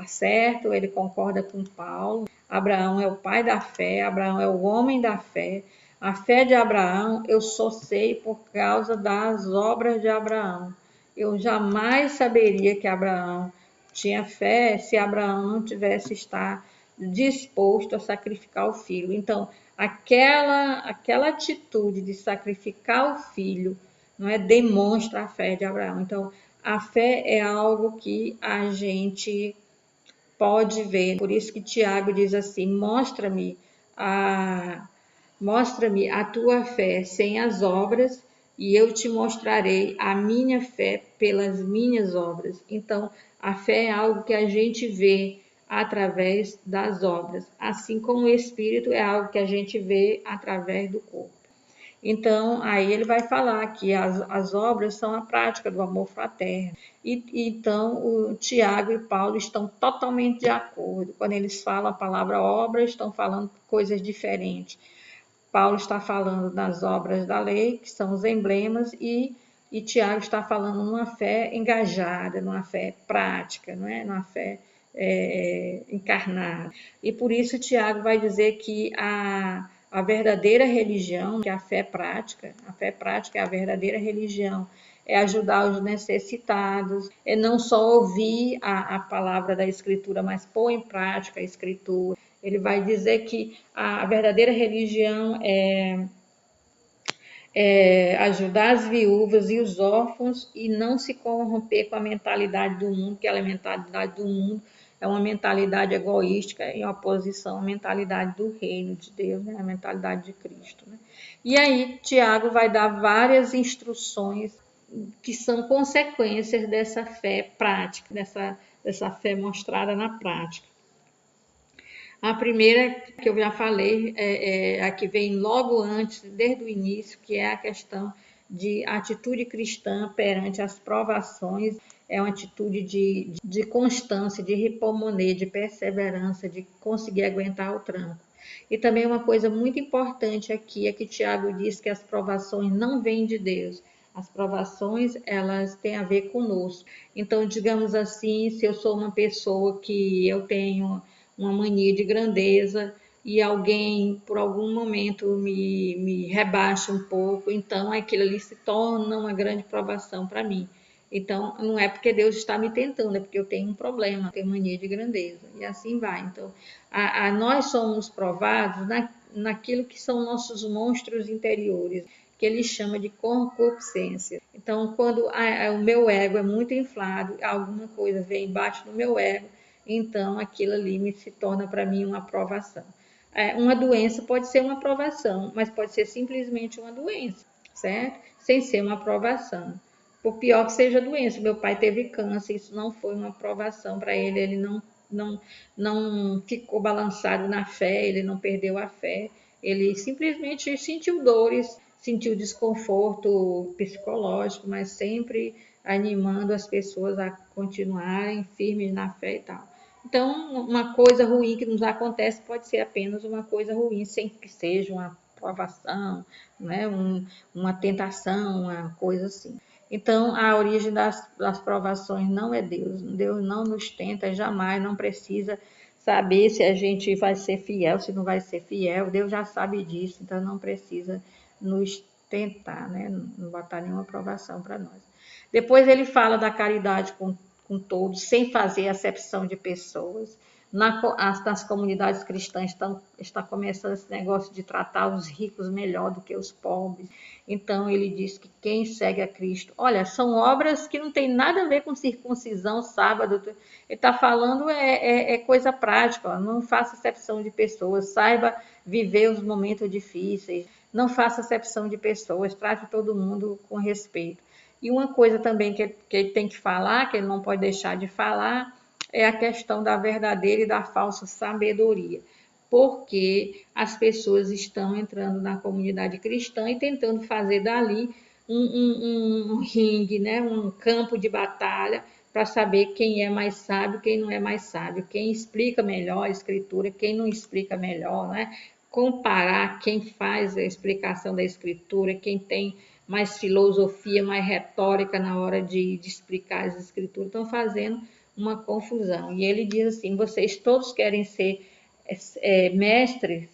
certo, ele concorda com Paulo, Abraão é o pai da fé, Abraão é o homem da fé. A fé de Abraão eu só sei por causa das obras de Abraão. Eu jamais saberia que Abraão tinha fé se Abraão não tivesse estado disposto a sacrificar o filho. Então, aquela atitude de sacrificar o filho, não é, demonstra a fé de Abraão. Então, a fé é algo que a gente pode ver. Por isso que Tiago diz assim: mostra-me a tua fé sem as obras, e eu te mostrarei a minha fé pelas minhas obras. Então, a fé é algo que a gente vê através das obras, assim como o Espírito é algo que a gente vê através do corpo. Então, aí ele vai falar que as obras são a prática do amor fraterno. Então, o Tiago e Paulo estão totalmente de acordo. Quando eles falam a palavra obra, estão falando coisas diferentes. Paulo está falando das obras da lei, que são os emblemas, e Tiago está falando numa fé engajada, numa fé prática, não é? Numa fé encarnada. E por isso Tiago vai dizer que a verdadeira religião, que é a fé prática é a verdadeira religião, é ajudar os necessitados, é não só ouvir a palavra da Escritura, mas pôr em prática a Escritura. Ele vai dizer que a verdadeira religião é ajudar as viúvas e os órfãos e não se corromper com a mentalidade do mundo, que a mentalidade do mundo é uma mentalidade egoística em oposição à mentalidade do reino de Deus, né? A mentalidade de Cristo. Né? E aí Tiago vai dar várias instruções que são consequências dessa fé prática, dessa fé mostrada na prática. A primeira que eu já falei é a que vem logo antes, desde o início, que é a questão de atitude cristã perante as provações, é uma atitude de constância, de ripomonê, de perseverança, de conseguir aguentar o tranco. E também uma coisa muito importante aqui é que Tiago diz que as provações não vêm de Deus. As provações, elas têm a ver conosco. Então, digamos assim, se eu sou uma pessoa que eu tenho uma mania de grandeza e alguém por algum momento me rebaixa um pouco, então aquilo ali se torna uma grande provação para mim. Então, não é porque Deus está me tentando, é porque eu tenho um problema, tenho mania de grandeza, e assim vai. Então, nós somos provados naquilo que são nossos monstros interiores, que ele chama de concupiscência. Então, quando o meu ego é muito inflado, alguma coisa vem embaixo do meu ego, então aquilo ali se torna para mim uma aprovação. Uma doença pode ser uma aprovação, mas pode ser simplesmente uma doença, certo? Sem ser uma aprovação. Por pior que seja a doença, meu pai teve câncer, isso não foi uma aprovação para ele, ele não ficou balançado na fé, ele não perdeu a fé, ele simplesmente sentiu dores, sentiu desconforto psicológico, mas sempre animando as pessoas a continuarem firmes na fé e tal. Então, uma coisa ruim que nos acontece pode ser apenas uma coisa ruim, sem que seja uma provação, né? Uma tentação, uma coisa assim. Então, a origem das provações não é Deus. Deus não nos tenta jamais, não precisa saber se a gente vai ser fiel, se não vai ser fiel. Deus já sabe disso, então não precisa nos tentar, né? Não botar nenhuma provação para nós. Depois ele fala da caridade com todos, sem fazer acepção de pessoas. Nas comunidades cristãs está começando esse negócio de tratar os ricos melhor do que os pobres. Então ele diz que quem segue a Cristo, olha, são obras que não tem nada a ver com circuncisão, sábado. Ele está falando é coisa prática, ó, não faça acepção de pessoas, saiba viver os momentos difíceis, não faça acepção de pessoas, trate todo mundo com respeito. E uma coisa também que ele tem que falar, que ele não pode deixar de falar, é a questão da verdadeira e da falsa sabedoria. Porque as pessoas estão entrando na comunidade cristã e tentando fazer dali um ringue, né? Um campo de batalha para saber quem é mais sábio, quem não é mais sábio, quem explica melhor a escritura, quem não explica melhor, né? Comparar quem faz a explicação da escritura, quem tem mais filosofia, mais retórica na hora de explicar as escrituras, estão fazendo uma confusão. E ele diz assim: vocês todos querem ser mestres,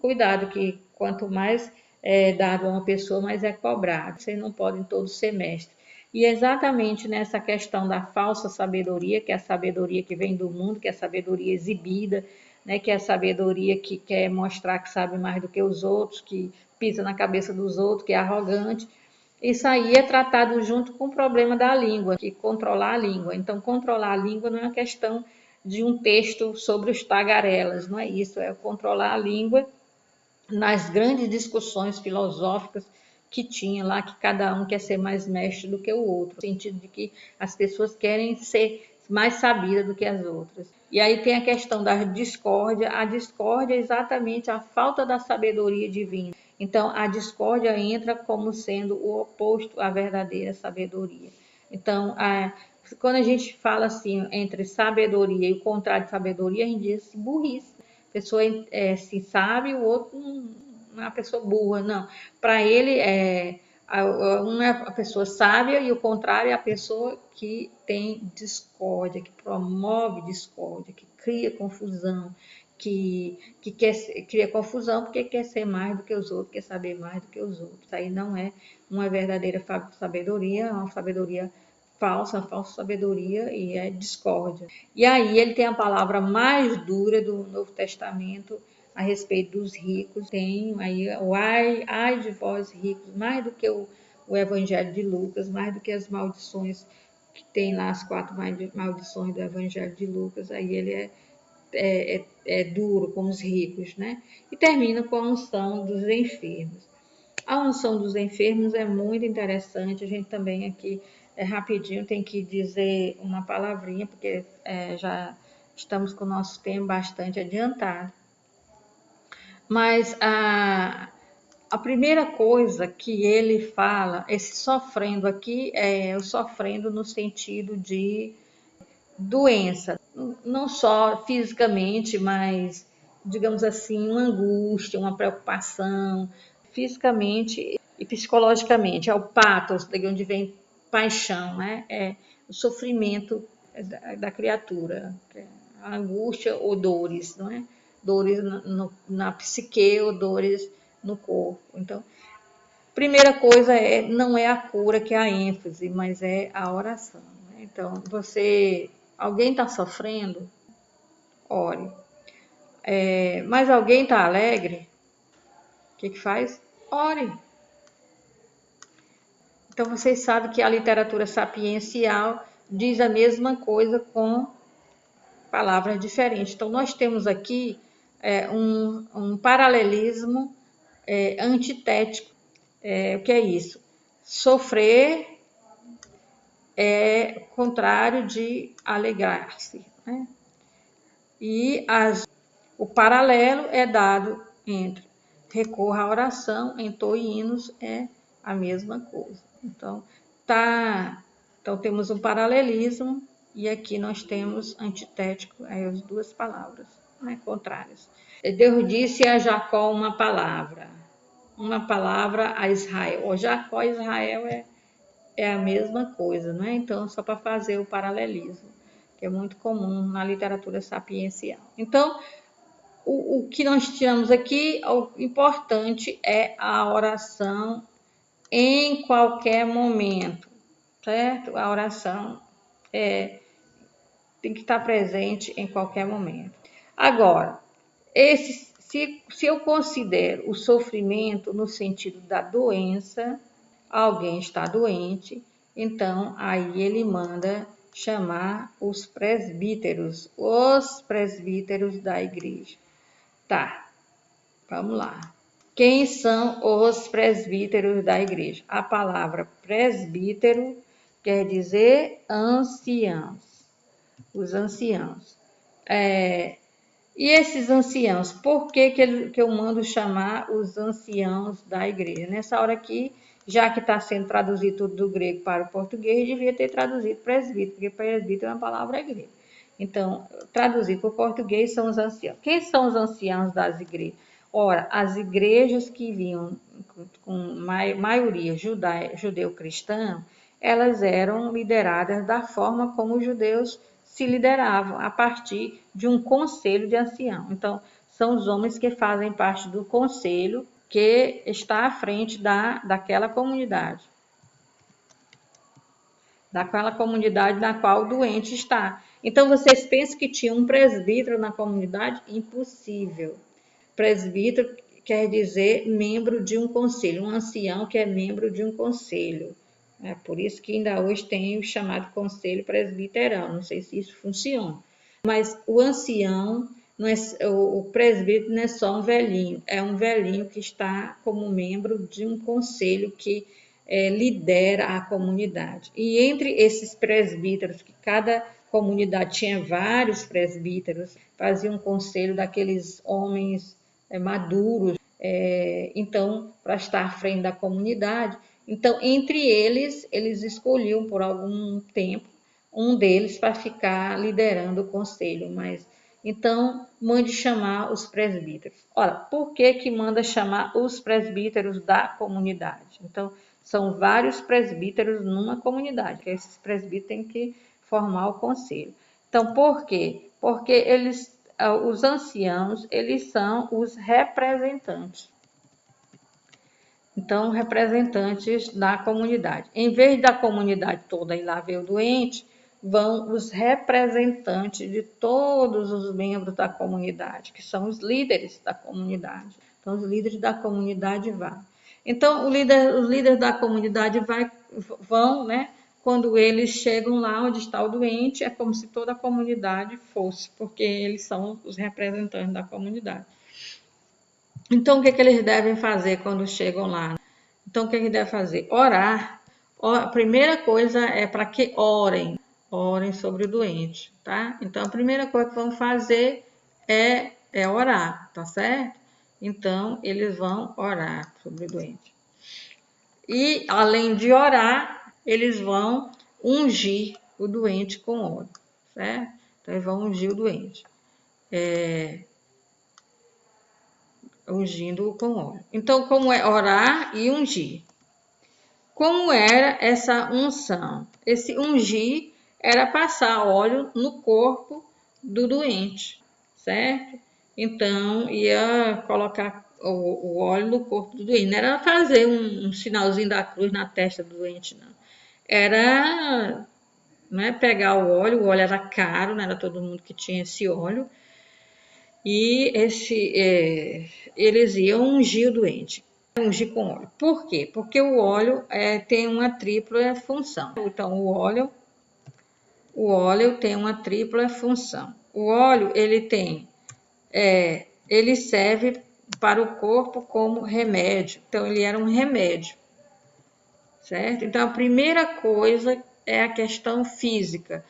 cuidado que quanto mais é dado a uma pessoa, mais é cobrado. Vocês não podem todos ser mestres. E exatamente nessa questão da falsa sabedoria, que é a sabedoria que vem do mundo, que é a sabedoria exibida, né, que é a sabedoria que quer mostrar que sabe mais do que os outros, que pisa na cabeça dos outros, que é arrogante. Isso aí é tratado junto com o problema da língua, que controlar a língua. Então, controlar a língua não é uma questão de um texto sobre os tagarelas, não é isso, é controlar a língua nas grandes discussões filosóficas que tinha lá, que cada um quer ser mais mestre do que o outro, no sentido de que as pessoas querem ser mais sabidas do que as outras. E aí tem a questão da discórdia. A discórdia é exatamente a falta da sabedoria divina. Então, a discórdia entra como sendo o oposto à verdadeira sabedoria. Então, quando a gente fala assim entre sabedoria e o contrário de sabedoria, a gente diz assim, burrice. A pessoa se sabe, o outro não é uma pessoa burra, não. Para ele, uma é a pessoa sábia e o contrário é a pessoa que tem discórdia, que promove discórdia, que cria confusão, cria confusão porque quer ser mais do que os outros, quer saber mais do que os outros. Isso aí não é uma verdadeira sabedoria, é uma sabedoria falsa sabedoria e é discórdia. E aí ele tem a palavra mais dura do Novo Testamento a respeito dos ricos. Tem aí o ai de vós ricos, mais do que o Evangelho de Lucas, mais do que as maldições que tem lá, as 4 maldições do Evangelho de Lucas. Aí ele é duro com os ricos, né? E termina com a unção dos enfermos. A unção dos enfermos é muito interessante. A gente também aqui, rapidinho, tem que dizer uma palavrinha, porque já estamos com o nosso tempo bastante adiantado. Mas a primeira coisa que ele fala, esse sofrendo aqui, é o sofrendo no sentido de doença, não só fisicamente, mas, digamos assim, uma angústia, uma preocupação, fisicamente e psicologicamente. É o pathos, de onde vem paixão, né? É o sofrimento da criatura, a angústia ou dores, não é? Dores na psique ou dores no corpo. Então, primeira coisa não é a cura que é a ênfase, mas é a oração. Né? Então, alguém está sofrendo, ore. Mas alguém está alegre, o que faz? Ore. Então, vocês sabem que a literatura sapiencial diz a mesma coisa com palavras diferentes. Então, nós temos aqui um paralelismo antitético. O que é isso? Sofrer é contrário de alegrar-se. Né? E o paralelo é dado entre recorra à oração, entoe hinos, é a mesma coisa. Então temos um paralelismo e aqui nós temos antitético, aí as duas palavras, né, contrárias. Deus disse a Jacó uma palavra a Israel. O Jacó e Israel é a mesma coisa, né? Então, só para fazer o paralelismo, que é muito comum na literatura sapiencial. Então, o que nós tiramos aqui, o importante é a oração em qualquer momento, certo? A oração tem que estar presente em qualquer momento. Agora, se eu considero o sofrimento no sentido da doença, alguém está doente, então aí ele manda chamar os presbíteros da igreja. Tá, vamos lá. Quem são os presbíteros da igreja? A palavra presbítero quer dizer anciãos, os anciãos. E esses anciãos, por que eu mando chamar os anciãos da igreja? Nessa hora aqui, já que está sendo traduzido tudo do grego para o português, devia ter traduzido presbítero, porque presbítero é uma palavra grega. Então, traduzido para o português são os anciãos. Quem são os anciãos das igrejas? Ora, as igrejas que vinham com maioria judeu-cristã, elas eram lideradas da forma como os judeus se lideravam, a partir de um conselho de ancião. Então, são os homens que fazem parte do conselho que está à frente daquela comunidade na qual o doente está. Então, vocês pensam que tinha um presbítero na comunidade? Impossível. Presbítero quer dizer membro de um conselho, um ancião que é membro de um conselho. É por isso que ainda hoje tem o chamado conselho presbiterano. Não sei se isso funciona. Mas o ancião, não é, o presbítero não é só um velhinho, é um velhinho que está como membro de um conselho que lidera a comunidade. E entre esses presbíteros, que cada comunidade tinha vários presbíteros, fazia um conselho daqueles homens maduros, então, para estar à frente da comunidade. Então, entre eles escolhiam por algum tempo um deles para ficar liderando o conselho, mas então mande chamar os presbíteros. Ora, por que manda chamar os presbíteros da comunidade? Então, são vários presbíteros numa comunidade, que esses presbíteros têm que formar o conselho. Então, por quê? Porque os anciãos, eles são os representantes. Então, representantes da comunidade. Em vez da comunidade toda ir lá ver o doente, vão os representantes de todos os membros da comunidade, que são os líderes da comunidade. Então, os líderes da comunidade vão. Então, os líderes da comunidade vão, né? Quando eles chegam lá onde está o doente, é como se toda a comunidade fosse, porque eles são os representantes da comunidade. Então, o que eles devem fazer quando chegam lá? Então, o que eles devem fazer? Orar. A primeira coisa é para que orem sobre o doente, tá? Então, a primeira coisa que vão fazer é orar, tá certo? Então, eles vão orar sobre o doente. E, além de orar, eles vão ungir o doente com óleo, certo? Então, eles vão ungir o doente. Ungindo-o com óleo. Então, como é orar e ungir? Como era essa unção? Esse ungir era passar óleo no corpo do doente, certo? Então, ia colocar o óleo no corpo do doente. Não era fazer um sinalzinho da cruz na testa do doente, não. Era pegar o óleo era caro, não era todo mundo que tinha esse óleo. E eles iam ungir o doente. Ungir com óleo. Por quê? Porque o óleo tem uma tripla função. Então, o óleo tem uma tripla função. O óleo, ele serve para o corpo como remédio. Então, ele era um remédio, certo? Então, a primeira coisa é a questão física.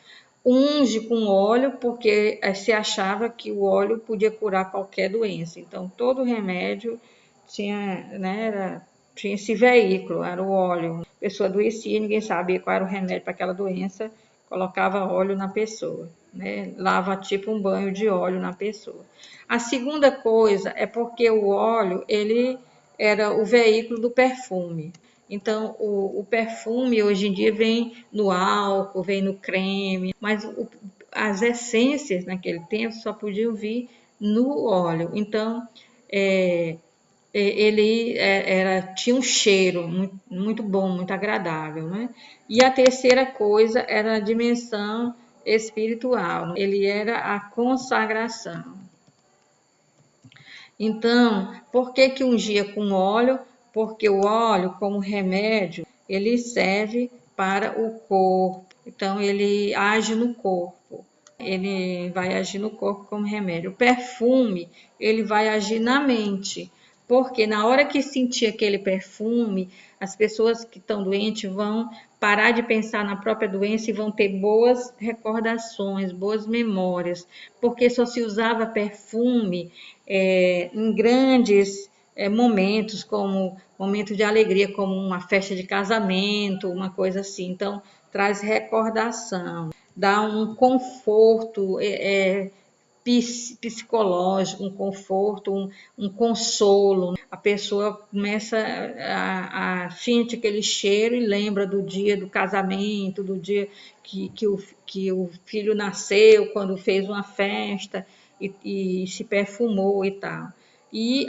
Unge com óleo, porque se achava que o óleo podia curar qualquer doença. Então, todo remédio tinha esse veículo, era o óleo. A pessoa adoecia, ninguém sabia qual era o remédio para aquela doença, colocava óleo na pessoa, né? Lava tipo um banho de óleo na pessoa. A segunda coisa é porque o óleo, ele era o veículo do perfume. Então, o perfume hoje em dia vem no álcool, vem no creme, mas as essências naquele tempo só podiam vir no óleo. Então, ele tinha um cheiro muito bom, muito agradável, né? E a terceira coisa era a dimensão espiritual. Ele era a consagração. Então, por que que ungia com óleo? Porque o óleo, como remédio, ele serve para o corpo. Então, ele age no corpo. Ele vai agir no corpo como remédio. O perfume, ele vai agir na mente. Porque na hora que sentir aquele perfume, as pessoas que estão doentes vão parar de pensar na própria doença e vão ter boas recordações, boas memórias, porque só se usava perfume em grandes momentos, como momento de alegria, como uma festa de casamento, uma coisa assim. Então, traz recordação, dá um conforto psicológico, um conforto, um consolo. A pessoa começa a sentir aquele cheiro e lembra do dia do casamento, do dia que o filho nasceu, quando fez uma festa e se perfumou e tal. E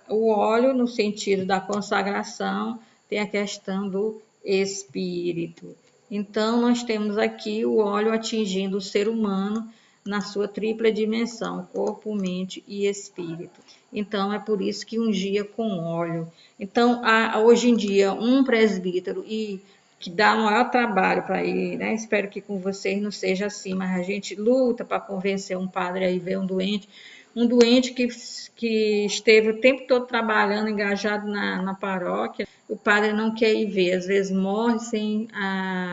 o óleo, no sentido da consagração, tem a questão do espírito. Então, nós temos aqui o óleo atingindo o ser humano na sua tripla dimensão, corpo, mente e espírito. Então, é por isso que ungia com óleo. Então, hoje em dia, um presbítero que dá o maior trabalho para ele, né? Espero que com vocês não seja assim, mas a gente luta para convencer um padre a ir ver um doente que esteve o tempo todo trabalhando, engajado na paróquia, o padre não quer ir ver, às vezes morre sem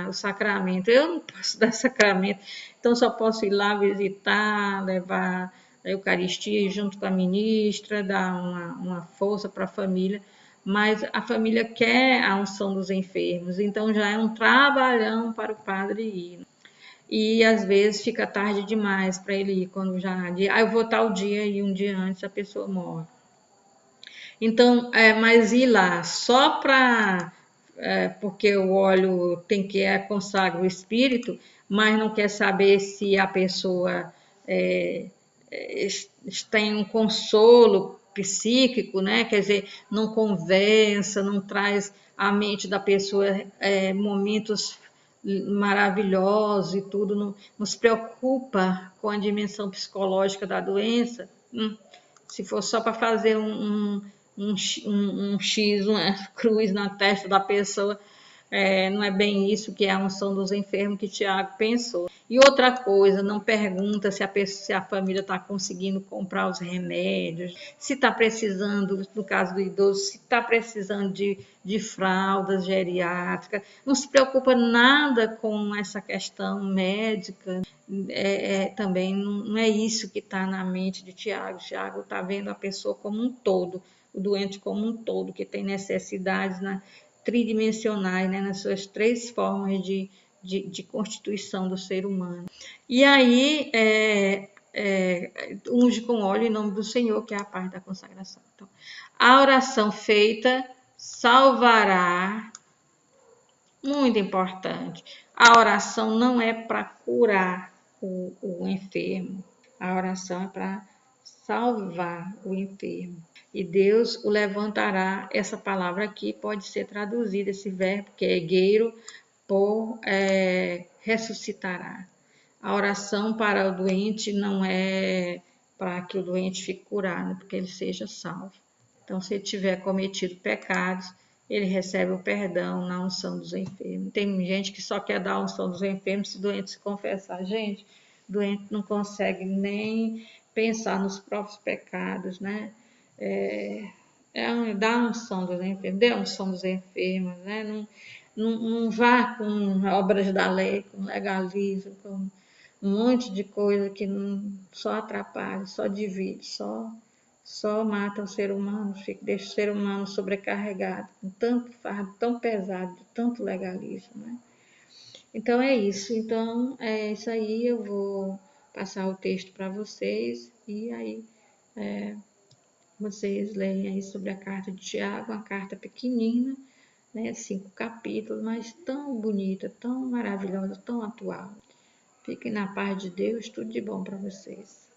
o sacramento. Eu não posso dar sacramento, então só posso ir lá visitar, levar a Eucaristia junto com a ministra, dar uma força para a família, mas a família quer a unção dos enfermos, então já é um trabalhão para o padre ir. E às vezes fica tarde demais para ele ir, quando já eu vou tal dia e um dia antes a pessoa morre. Então, mas ir lá só para porque o óleo tem que consagra o espírito, mas não quer saber se a pessoa tem um consolo psíquico, né? Quer dizer, não conversa, não traz à mente da pessoa momentos maravilhosos e tudo, não se preocupa com a dimensão psicológica da doença. Se for só para fazer um X, uma cruz na testa da pessoa, não é bem isso que é a unção dos enfermos que Tiago pensou. E outra coisa, não pergunta se a família está conseguindo comprar os remédios, se está precisando, no caso do idoso, se está precisando de fraldas geriátricas, não se preocupa nada com essa questão médica. Também não é isso que está na mente de Tiago. Tiago está vendo a pessoa como um todo, o doente como um todo, que tem necessidades tridimensionais, né, nas suas três formas de constituição do ser humano. E aí, unge com óleo em nome do Senhor, que é a parte da consagração. Então, a oração feita salvará, muito importante, a oração não é para curar o enfermo, a oração é para salvar o enfermo. E Deus o levantará. Essa palavra aqui pode ser traduzida, esse verbo que é egueiro, por ressuscitará. A oração para o doente não é para que o doente fique curado, porque ele seja salvo. Então, se ele tiver cometido pecados, ele recebe o perdão na unção dos enfermos. Tem gente que só quer dar a unção dos enfermos se o doente se confessar. Gente, o doente não consegue nem pensar nos próprios pecados, né? Dá a unção dos enfermos, dê a unção dos enfermos, né? Não vá com obras da lei, com legalismo, com um monte de coisa que só atrapalha, só divide, só mata o ser humano, deixa o ser humano sobrecarregado, com tanto fardo tão pesado, de tanto legalismo, né? Então é isso. Então é isso aí. Eu vou passar o texto para vocês e aí vocês leem aí sobre a carta de Tiago, uma carta pequenina, né? 5 capítulos, mas tão bonita, tão maravilhosa, tão atual. Fiquem na paz de Deus, tudo de bom para vocês.